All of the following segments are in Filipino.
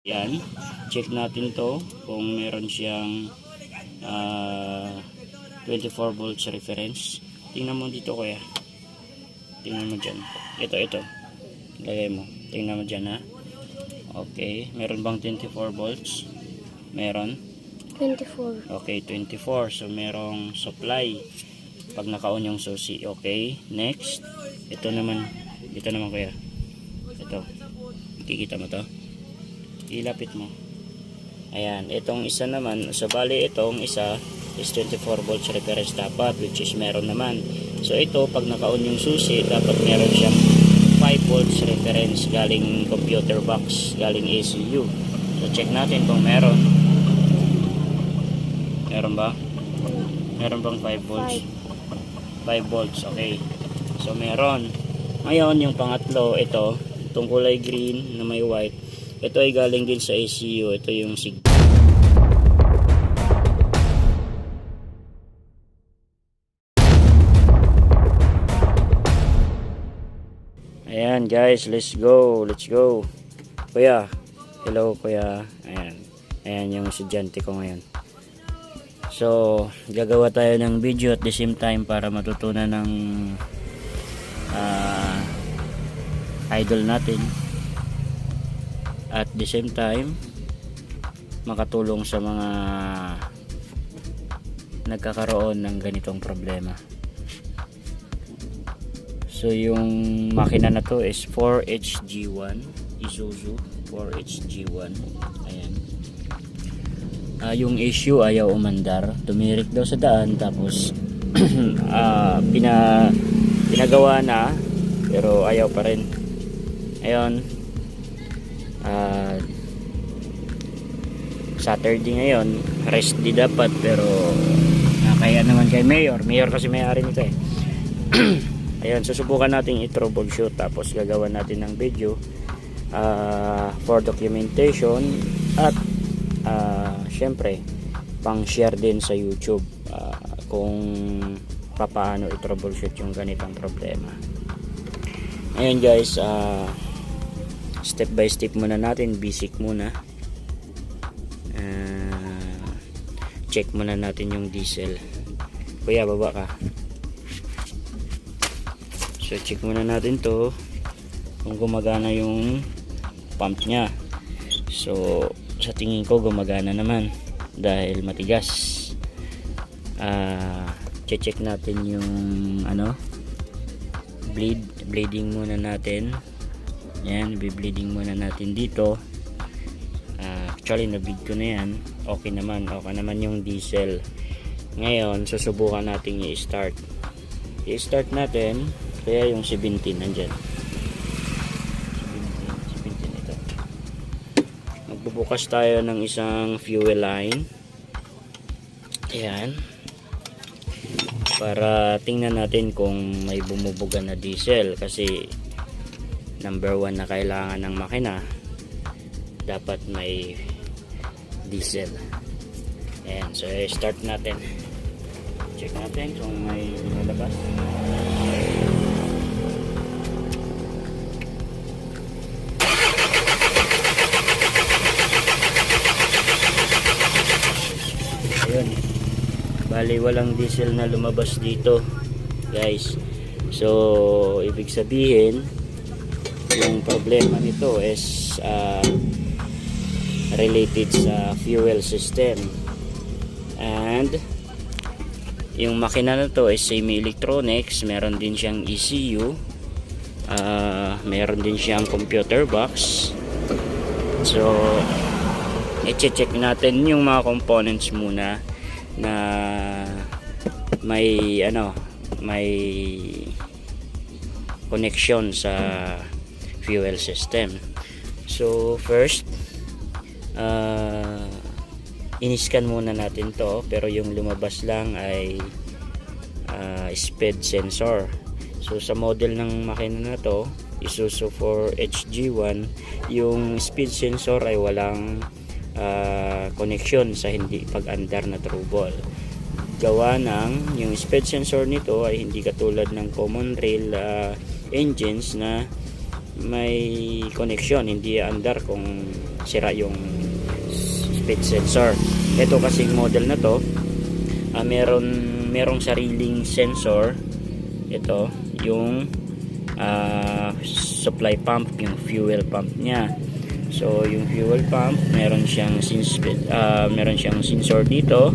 Yan, check natin to kung meron siyang 24 volts reference. Tingnan mo dito kuya. Tingnan mo dyan. Ito. Lagay mo. Tingnan mo dyan ha. Okay, meron bang 24 volts? Meron? 24. Okay, 24. So merong supply pag naka-on yung susi. Okay, next. Ito naman kuya. Ito. Kikita mo to? Ilapit mo. Ayan, itong isa naman, so bali itong isa is 24 volts reference dapat, which is meron naman. So ito, pag naka-on yung susi, dapat meron siyang 5 volts reference galing computer box, galing ECU. So check natin kung meron. Meron ba? Meron bang 5 volts? 5 volts, okay. So meron. Ngayon, yung pangatlo, itong kulay green na may white, ito ay galing din sa ECU. Ito yung signal. Ayan guys, let's go. Kuya, hello kuya. Ayan yung estudyante ko ngayon. So, gagawa tayo ng video at the same time para matutunan ng idol natin. At the same time makatulong sa mga nagkakaroon ng ganitong problema. So yung makina na to is 4HG1 Isuzu 4HG1. Ayan. Yung issue, ayaw umandar, tumirik daw sa daan, tapos pinagawa na pero ayaw pa rin. Ayun, Saturday ngayon, rest day dapat, pero kaya naman kay Mayor kasi may-ari nito eh. Ayun, susubukan natin i-troubleshoot, tapos gagawa natin ng video for documentation at syempre pang share din sa YouTube kung paano i-troubleshoot yung ganitong problema. Ayun guys, step by step muna natin, basic muna. Check muna natin yung diesel. Kuya, baba ka. So check muna natin to kung gumagana yung pump nya. So sa tingin ko gumagana naman dahil matigas. Check natin yung bleeding muna natin. Yan, bleeding muna natin dito. Actually na-bleed ko na yan. Okay naman yung diesel. Ngayon susubukan natin i-start natin. Kaya yung 17 nandyan, 17 ito. Magbubukas tayo ng isang fuel line. Ayan, para tingnan natin kung may bumubuga na diesel, kasi number 1 na kailangan ng makina, dapat may diesel. Ayan, so start natin. Check natin kung may lumalabas. Ayun, bali walang diesel na lumabas dito guys. So ibig sabihin yung problema nito is related sa fuel system, and yung makina na to is semi-electronics. Meron din siyang ECU, meron din siyang computer box. So i-check natin yung mga components muna na may connection sa fuel system. So first, in-scan muna natin to, pero yung lumabas lang ay speed sensor. So sa model ng makina na to, Isuzu 4HG1, yung speed sensor ay walang connection sa hindi pag-andar na trouble. Gawa ng yung speed sensor nito ay hindi katulad ng common rail engines na may connection, hindi andar kung sira yung speed sensor. Ito kasing model na to, merong sariling sensor. Ito yung supply pump, yung fuel pump niya. So yung fuel pump, meron siyang sensor dito,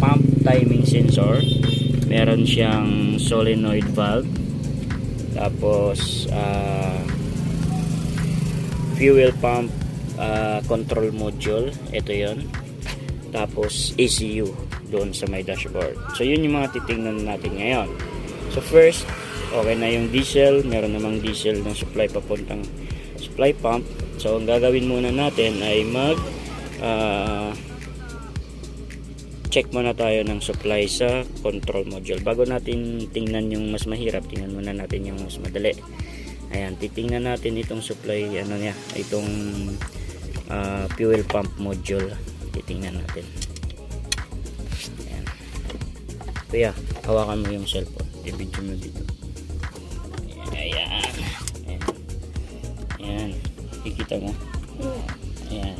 pump timing sensor, meron siyang solenoid valve, tapos fuel pump control module, ito yon, tapos ECU doon sa may dashboard. So yun yung mga titingnan natin ngayon. So first, okay na yung diesel, meron namang diesel ng supply papuntang supply pump. So ang gagawin muna natin ay check muna tayo ng supply sa control module. Bago natin tingnan yung mas mahirap, tingnan muna natin yung mas madali. Ayan, titingnan natin itong supply, itong fuel pump module. Titingnan natin. Ayan. Kuya, hawakan mo yung cellphone. I-video mo dito. Ayan. Ayan. Ayan. Kikita mo? Ayan.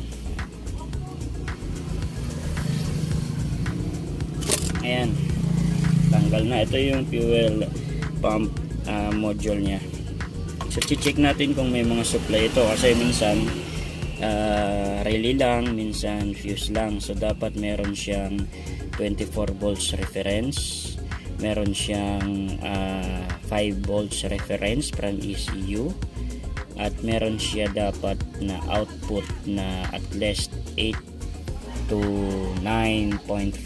Ayan. Tanggal na. Ito yung fuel pump module nya. So, check natin kung may mga supply ito. Kasi minsan, relay lang, minsan fuse lang. So, dapat meron siyang 24 volts reference. Meron siyang 5 volts reference from ECU. At meron siya dapat na output na at least 8 to 9.5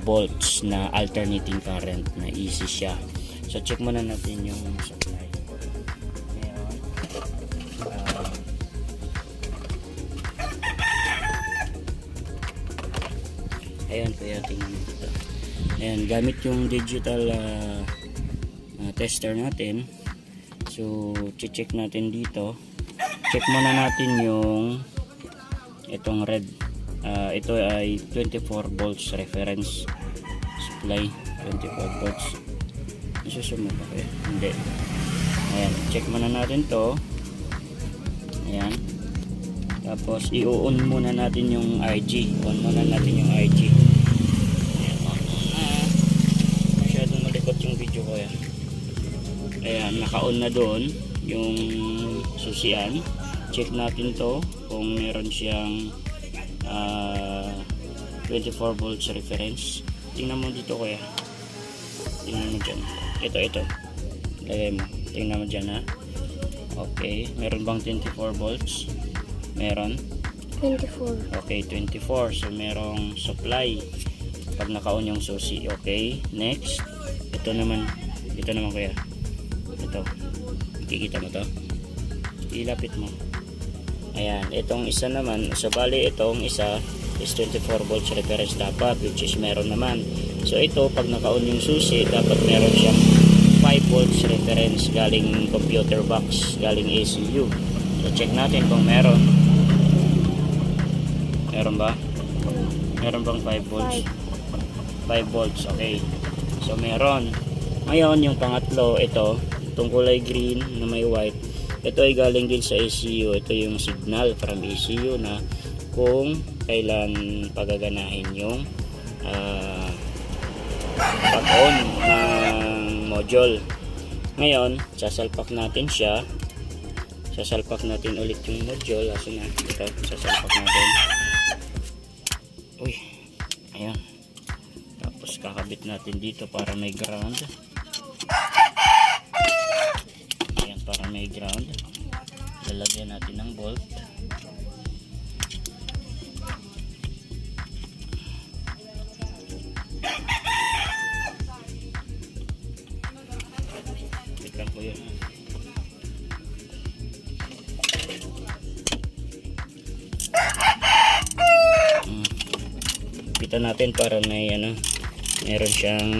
volts na alternating current na easy siya. So check muna natin yung supply. Ayan, kaya tingnan dito. Ayan, gamit yung digital tester natin. So check natin dito. Check muna natin yung itong red. Ito ay 24 volts reference supply, 24 volts. Isusumo ba kayo? Hindi. Ayan, check muna natin to. Ayan. Tapos i-on muna natin yung IG. On muna natin yung IG. Ayan, masyadong malikot yung video ko yan. Ayan, naka-on na doon yung susian. Check natin to kung meron siyang 24 volts reference. Tingnan mo dito kuya. Tingnan mo dyan. Ito. Lagay mo. Tingnan mo dyan ha. Okay. Meron bang 24 volts? Meron? 24. Okay, 24. So merong supply pag naka-on yung susi. Okay. Next. Ito naman kuya. Ito. Kikita mo to? Ilapit mo. Ayan, itong isa naman, so bali itong isa is 24 volts reference dapat, which is meron naman. So ito, pag naka-on yung susi, dapat meron siyang 5 volts reference galing computer box, galing ECU. So check natin kung meron. Meron ba? Meron bang 5 volts? 5 volts, okay. So meron. Ngayon, yung pangatlo, itong kulay green na may white, ito ay galing din sa ECU. Ito yung signal from ECU na kung kailan pagaganahin yung pag-on ng module. Ngayon, sasalpak natin siya. Sasalpak natin ulit yung module. Aso na? Ito, sasalpak natin. Uy, ayan. Tapos kakabit natin dito para may ground. Para may ground, lalagyan natin ng bolt. Wait lang po yun. Kita natin para may meron siyang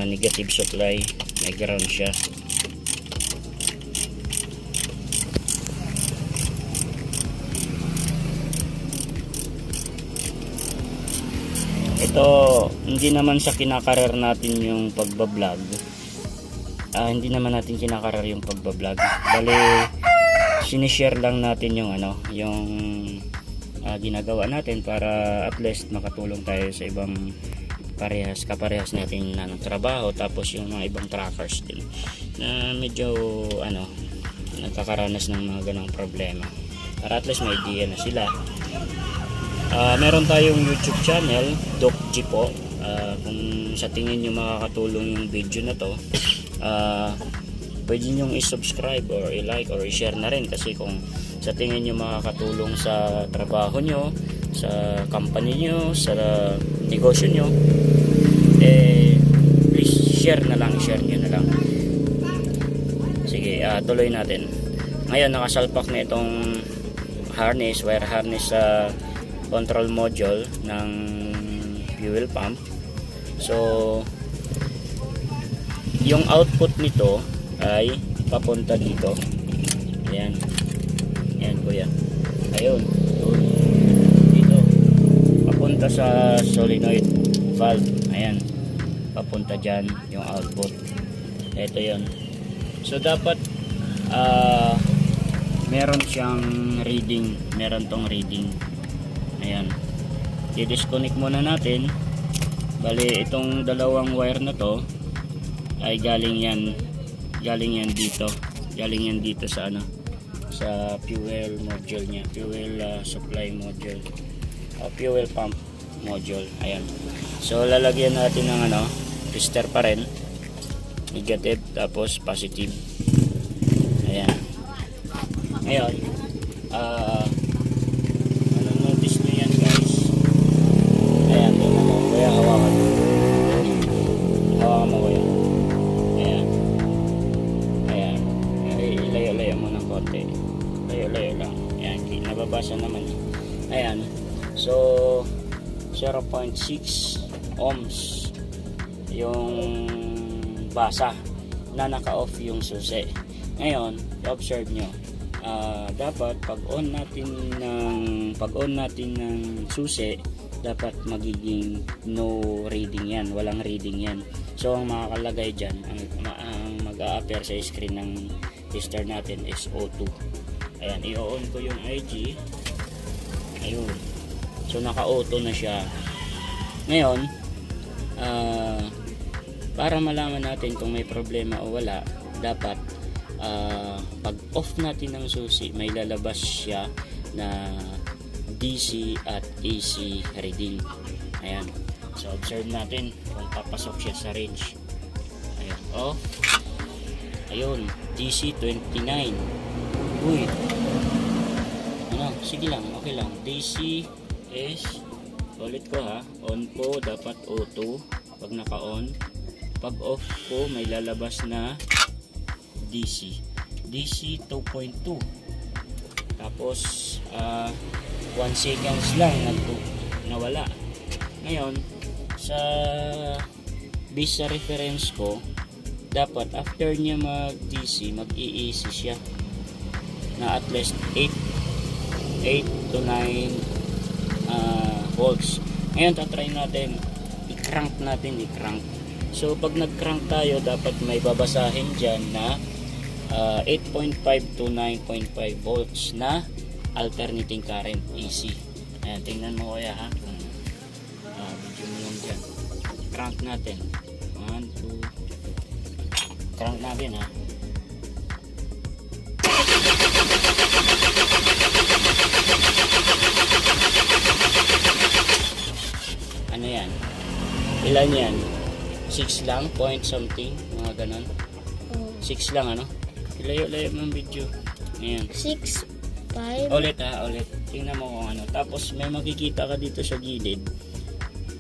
negative supply, may ground siya. Ito, hindi naman sa kinakarer natin yung pagbablog. Hindi naman natin kinakarar yung pagbablog. Bali, sinishare lang natin yung yung ginagawa natin para at least makatulong tayo sa ibang kaparehas natin na ng trabaho, tapos yung mga ibang trackers din na medyo nagkakaranas ng mga ganong problema, para at least may idea na sila. Meron tayong YouTube channel, Doc G po. Kung sa tingin nyo makakatulong yung video na to, pwede nyo i-subscribe or i-like or i-share na rin, kasi kung sa tingin nyo makakatulong sa trabaho nyo, sa company nyo, sa negosyo nyo, please share nyo na lang. Sige, tuloy natin. Ngayon nakasalpak na itong wire harness sa control module ng fuel pump. So yung output nito ay papunta dito. Ayan kuya, ayun, dito papunta sa solenoid valve. Ayan, papunta dyan yung output. Ito yun. So dapat meron siyang reading, meron tong reading. Ayan, i-disconnect muna natin. Bali itong dalawang wire na to ay galing yan dito sa sa fuel module niya, fuel supply module, fuel pump module. Ayan, so lalagyan natin ng resistor pa rin, negative tapos positive. Ayan, ngayon notice nyo yan guys. Ayan, tingnan mo kuya, hawakan mo kuya. Ayan, ilayo mo ng konti, layo lang. Ayan, nababasa naman. Ayan, so 0.6 ohms yung basa na naka-off yung susi. Ngayon, observe nyo, dapat pag on natin ng susi, dapat magiging no reading yan, walang reading yan. So ang makakalagay dyan, ang mag-a-appear sa screen ng tester natin is O2. Ayan, i-on ko yung IG. Ayun, so naka-auto na siya. Ngayon, para malaman natin kung may problema o wala, dapat pag off natin ng susi, may lalabas siya na DC at AC reading. Ayan, so observe natin kung papasok siya sa range. Ayan, off. Ayun, DC 29. Uy, sige lang, okay lang. DC is, ulit ko ha, on ko dapat auto pag naka-on. Pag off ko, may lalabas na DC 2.2. Tapos 1 seconds lang nawala. Ngayon sa base sa reference ko, dapat after niya mag DC, mag-EAC siya na at least 8 to 9 volts. Ngayon tatry natin i-crank. So pag nag-crank tayo, dapat may babasahin dyan na 8.5 to 9.5 volts na alternating current AC. Ayan, tingnan mo kaya ha, kung video mo lang dyan. Crank natin 1, 2, crank natin ha. Ano yan? Ilan yan? 6 lang, point something, mga ganon. 6 lang Ilayo-layo ng video. Ayan. 6, 5. Ulit. Tingnan mo kung Tapos may makikita ka dito sa gilid,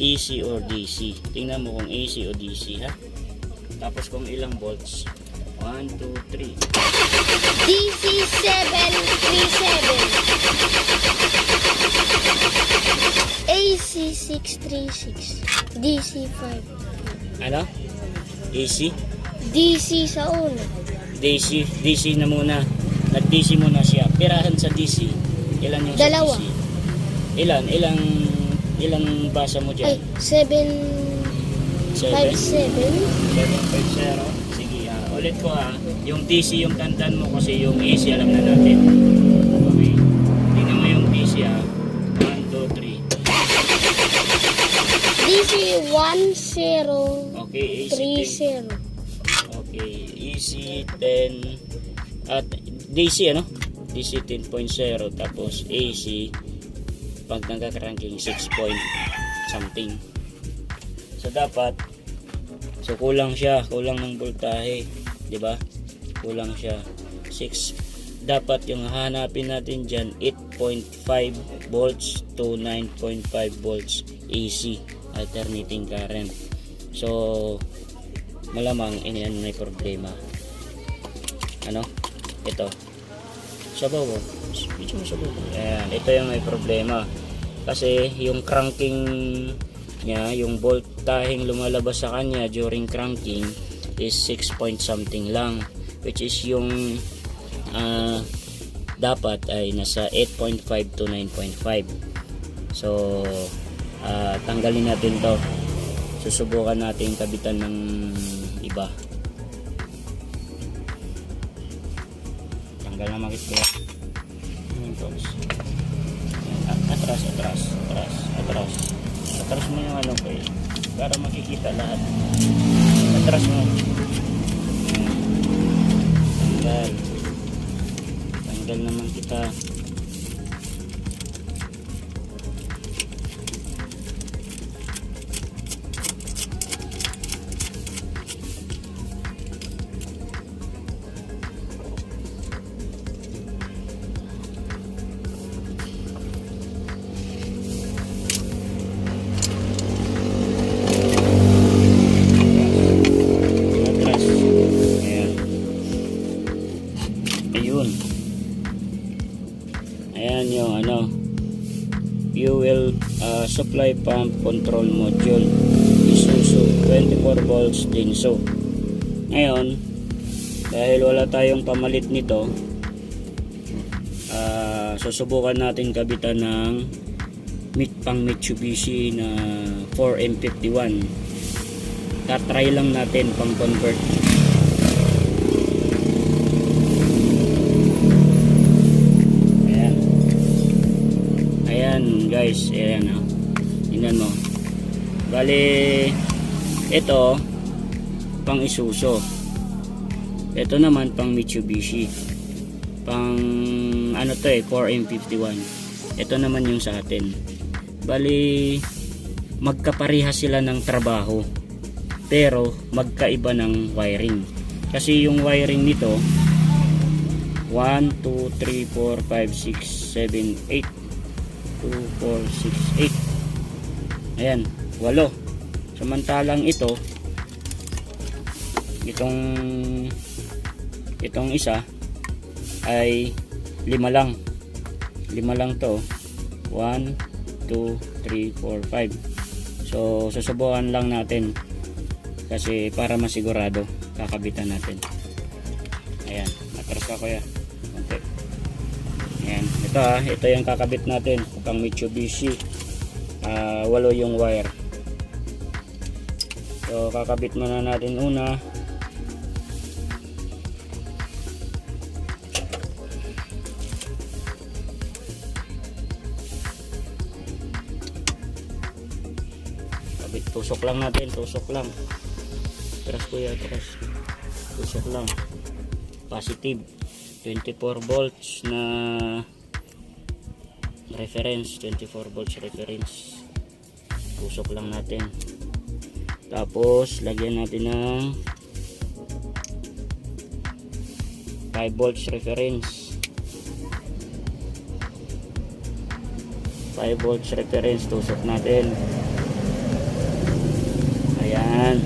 AC or DC. Tingnan mo kung AC o DC ha. Tapos kung ilang volts. 1, 2, 3. DC 737. AC 636. DC 5. AC? DC sa una. DC na muna. Nag-DC muna siya. Pirahan sa DC. Ilan yung Dalawa. sa DC? Ilang basa mo dyan? Ay, 757. 750. Sige, Ulit ko ha, yung DC yung tandaan mo kasi yung AC alam na natin. Okay. Tingnan mo yung DC ha. 1, 2, 3. DC 10 Okay, AC 10. 30. Okay, AC 10 at DC ano? DC 10.0 tapos AC pag nagka-cranking 6 point something. So dapat kulang siya, kulang ng voltahe, 'di ba? Kulang siya 6. Dapat yung hahanapin natin diyan 8.5 volts to 9.5 volts AC alternating current. So malamang iniyan may problema. Ano? Ito. Sabaw mo. Medyo masabaw mo. Ayan. Ito yung may problema. Kasi yung cranking niya, yung voltaheng lumalabas sa kanya during cranking is 6 point something lang. Which is yung dapat ay nasa 8.5 to 9.5. So, tanggalin natin to. Susubukan natin kabitan ng iba. Tanggal na makit ko. Atras mo yung ano ko eh. Para makikita lahat. Atras mo. Tanggal naman kita. Ayan yung ano, fuel supply pump control module Isuzu 24 volts Denso. Ngayon dahil wala tayong pamalit nito, susubukan natin kabitan ng pang Mitsubishi na 4M51. Tatry lang natin pang convert. Guys, ayan o. Tingnan mo. Bali, ito pang Isuzu. Ito naman pang Mitsubishi. Pang ano to eh, 4M51. Ito naman yung sa atin. Bali, magkaparehas sila ng trabaho. Pero magkaiba ng wiring. Kasi yung wiring nito 1, 2, 3, 4, 5, 6, 7, 8 2, 4, 6, 8. Ayan, 8. Samantalang itong isa ay 5 lang. 5 lang to. 1, 2, 3, 4, 5. So, susubukan lang natin. Kasi para masigurado, kakabitan natin. Ayan, matras ka kuya. Konti. Ayan, ito yung kakabit natin pang Mitsubishi. 8 yung wire. So kakabit muna natin una. Kabit, tusok lang natin, tusok lang. Teras kuya, teras. Tusok lang. Positive. 24 volts na reference, 24 volts reference. Tusok lang natin. Tapos lagyan natin ng 5 volts reference. 5 volts reference, tusok natin. Ayan.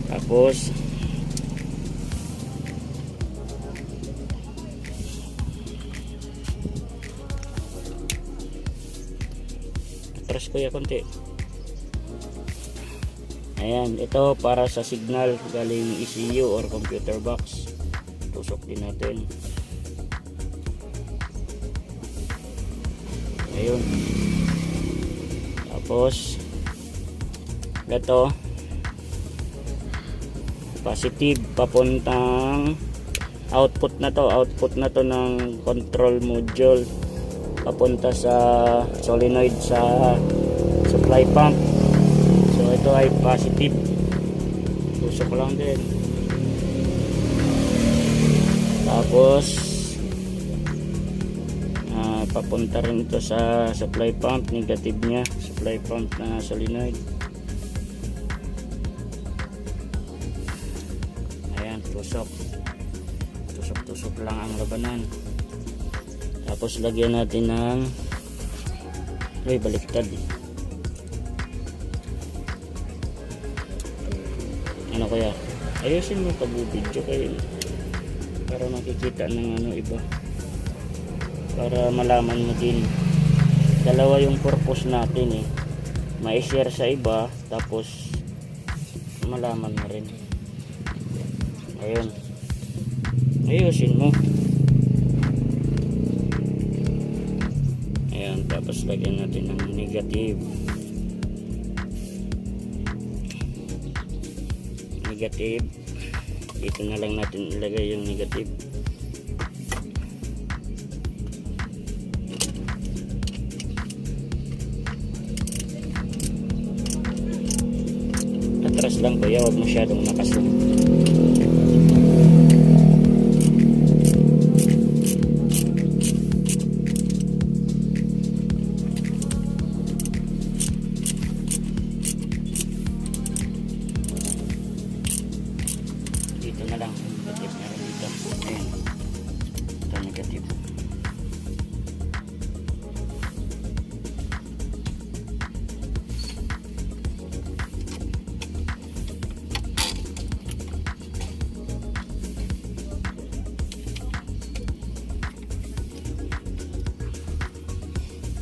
Tapos atras kuya konti. Ayan, ito para sa signal galing ECU or computer box. Tusok din natin. Ayun. Tapos ito positive papuntang output na to ng control module papunta sa solenoid sa supply pump. So ito ay positive, tusok lang din. Tapos papunta rin ito sa supply pump, negative nya supply pump na solenoid. Ayan, tusok lang ang labanan. Tapos lagyan natin ng baliktad. Ano kaya? Ayusin mo pag-video kayo para makikita ng iba. Para malaman mo din. Dalawa yung purpose natin ma-share sa iba tapos malaman mo rin. Ayun. Ayusin mo. Ayan, tapos lagyan natin ng negative. Dito na lang natin ilagay yung negative. Atras lang kuya, huwag masyadong nakasun. Dito na lang negative, meron dito. Ayan, ito negative.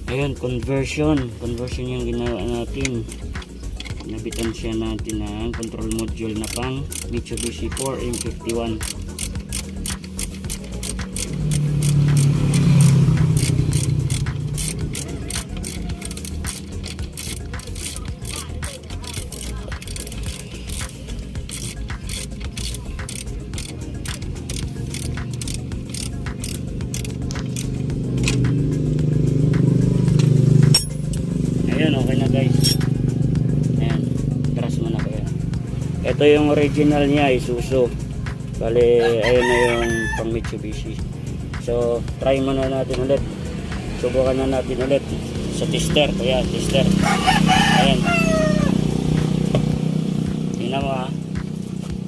Ayun, conversion yung ginawa natin. Nabitan siya natin ng control module na pang Mitsubishi 4M51. Ayun, okay na guys. Ayan, trust mo na kaya. Ito yung original niya, Isuzu. Bale, ayun na yung pang Mitsubishi. So, try muna natin ulit. Subukan na natin ulit sa tester. Kaya, tester. Ayan. Tingnan mo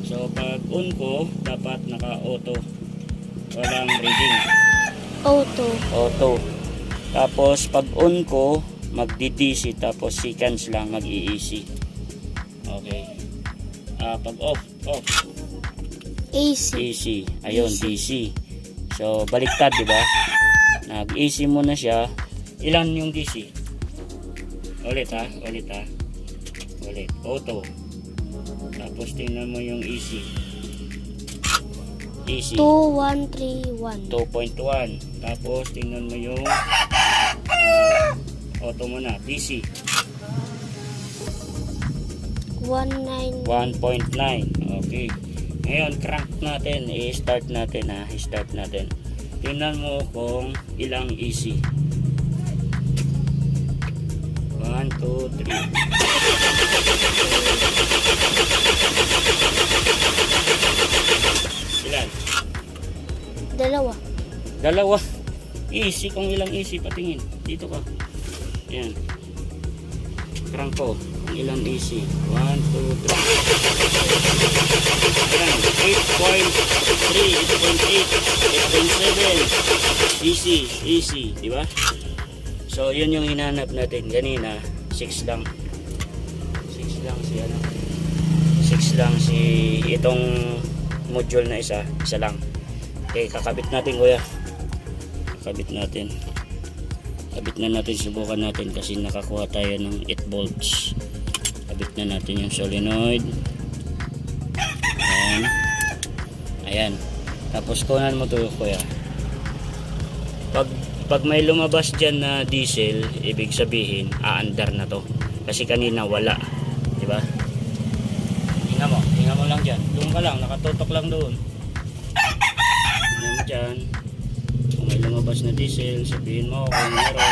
So, pag on ko, dapat naka-auto. Walang reading. Auto. Tapos, pag on ko, magdi-DC tapos seconds lang mag-i-AC. Okay. Pag off. AC. Ayun, DC. So, baliktad, di ba? Nag-AC muna siya. Ilan yung DC? Ulit. Auto. Tapos tingnan mo yung AC. 2131. 2.1. Tapos tingnan mo yung auto muna, DC 1.9. Okay. Ngayon crank natin, i-start natin i-start natin. Tingnan mo kung ilang AC. 1, 2, 3. Ilan? Dalawa. AC, kung ilang AC patingin. Dito ka. Yan. Crank ko. Kung ilang AC. 1, 2, 3. Yan. 8.3, 8.8, 8.7. AC. Diba? So, yun yung hinanap natin. Ganina, 6 lang. 6 lang si itong module na isa lang. Okay, kakabit natin kuya. Kabit na natin, subukan natin kasi nakakuha tayo ng 8 volts. Kabit na natin yung solenoid. Ayan. Tapos kunan mo to kuya. Pag may lumabas dyan na diesel, ibig sabihin aandar na to. Kasi kanina wala, di ba? Tingnan mo lang dyan. Doon ka lang, nakatutok lang doon. Tingnan mo dyan. Kung may lumabas na diesel, sabihin mo kung meron.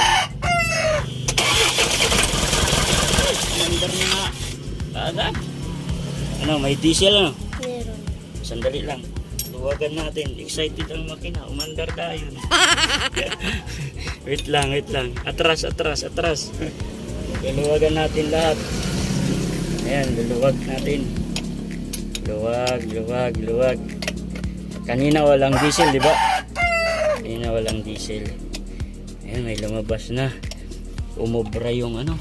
Umandar na nga. Agad. Ano, may diesel ano? Meron. Sandali lang. Luwagan natin. Excited ang makina. Umandar tayo. Wait lang. Atras. Luluwagan natin lahat. Ayan, luluwag natin. Luwag. Kanina walang diesel, di ba? Kanina walang diesel. Ayan, may lumabas na. Umobra yung ano,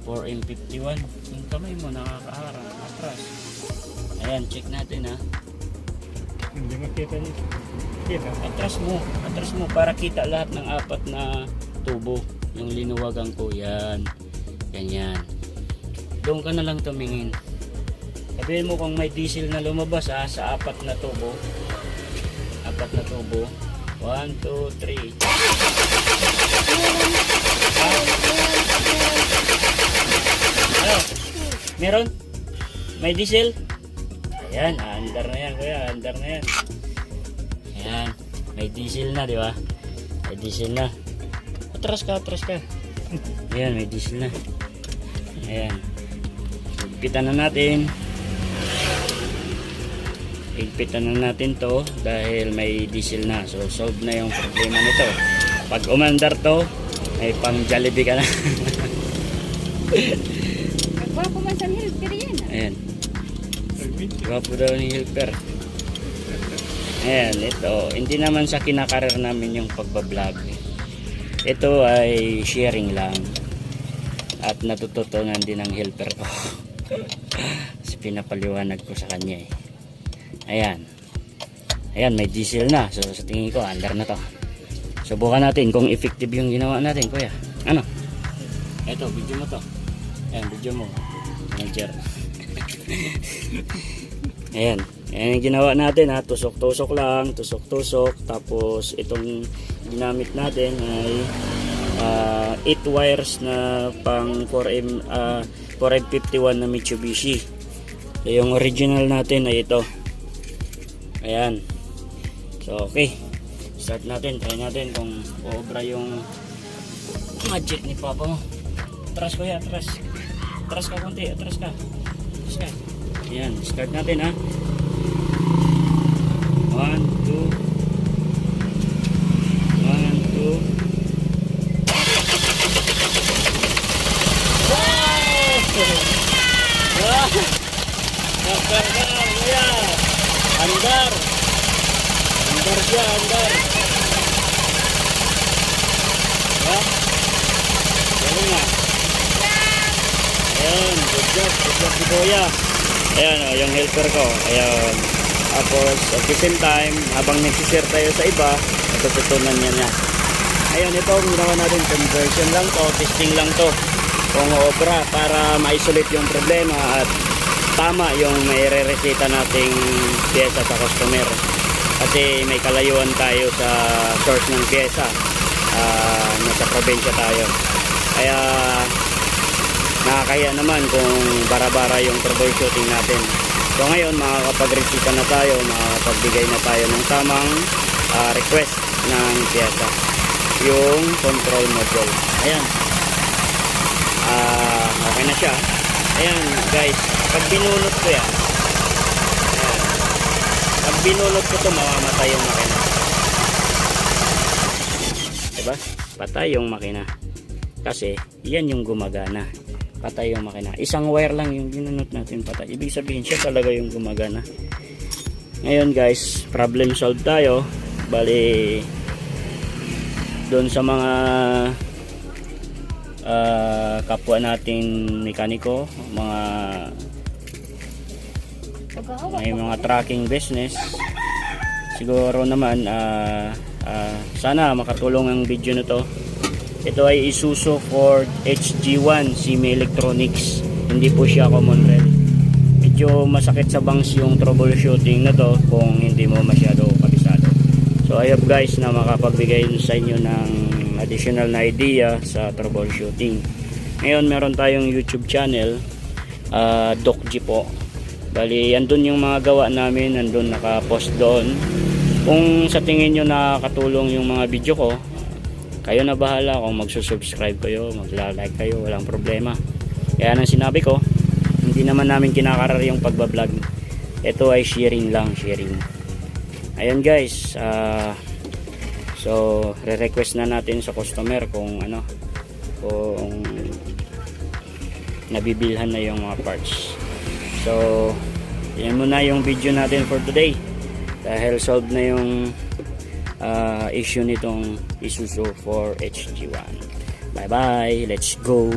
4M51. Yung kamay mo nakakaharang. Atras. Ayan, check natin ha. Hindi makita niyo. Kita. Atras mo para kita lahat ng apat na tubo. Yung linuwagan ko, yan. Ganyan. Doon ka na lang tumingin. Sabihin mo kung may diesel na lumabas sa apat na tubo. 1, 2, 3. Ano? Meron? May diesel? Ayan, andar na yan kuya, andar na yan. Ayan, may diesel na, di ba? May diesel na. Atras ka. Ayan, may diesel na. Ayan. Higpitan na natin to dahil may diesel na. So, solve na yung problema nito. Pag umandar to, may pang Jollibee ka na. Nagwapo man sa helper yan. Ayan. Gwapo daw ni helper. Ayan, ito. Hindi naman sa kinakarir namin yung pagbablog. Ito ay sharing lang. At natututunan din ng helper ko. Kasi pinapaliwanag ko sa kanya eh. Ayan. Ayan, may diesel na. So sa tingin ko, andar na to. Subukan natin kung effective yung ginawa natin, kuya. Ano? Ito, video mo to. Ayan, video mo. Manager. Ayan. Ayan yung ginawa natin ha. Tusok-tusok lang. Tusok-tusok. Tapos itong ginamit natin ay 8 wires na pang 4M51 na Mitsubishi. So, yung original natin ay ito. Ayan. So okay. Start natin. Try natin kung obra yung magic ni papa mo. Atras kuya, atras. Atras ka konti, atras ka. Ayan. Start natin ha. 1, 2. 1, 2. Wow! Kuya! Andar siya, andar. Ha? Galing nga. Ayan, good job si kuya. Ayan o, yung helper ko. Ayan. Tapos, at the same time, habang nagsishare tayo sa iba, natututunan niya. Ayan, ito, ginawa natin conversion lang to, testing lang to. Kung obra, para ma-isolate yung problema at tama yung may re-resita nating pyesa sa customer. Kasi may kalayuan tayo sa source ng pyesa. Nasa probinsya tayo. Kaya nakakaya naman kung bara-bara yung troubleshooting natin. So ngayon makakapag-resita na tayo, makakapagbigay na tayo ng tamang request ng pyesa. Yung control module. Ayan. Okay na siya. Ayan guys, pag binulot ko yan, ayan, pag binulot ko ito, mamamatay yung makina. Diba? Patay yung makina. Kasi yan yung gumagana. Patay yung makina. Isang wire lang yung binunot natin patay. Ibig sabihin siya talaga yung gumagana. Ngayon guys, problem solved tayo. Bali doon sa mga kapwa nating mekaniko, may mga trucking business, siguro naman sana makatulong ang video na to. Ito ay Isuzu Ford HG1 Semi Electronics, hindi po siya common rail. Medyo masakit sa bangs yung troubleshooting na to kung hindi mo masyado kabisado. So I hope guys na makapagbigay sa inyo ng additional na idea sa troubleshooting. Ngayon meron tayong YouTube channel, Doc G po. Bali, andun yung mga gawa namin, andun naka-post doon. Kung sa tingin nyo nakakatulong yung mga video ko, kayo na bahala kung magsusubscribe kayo, magla-like kayo, walang problema. Kaya nang sinabi ko, hindi naman namin kinakarar yung pagbablog. Ito ay sharing lang, sharing. Ayun guys, so re-request na natin sa customer kung ano, kung nabibilhan na yung mga parts. So yan muna yung video natin for today, dahil solved na yung issue nitong Isuzu 4 HG1. Bye bye, let's go.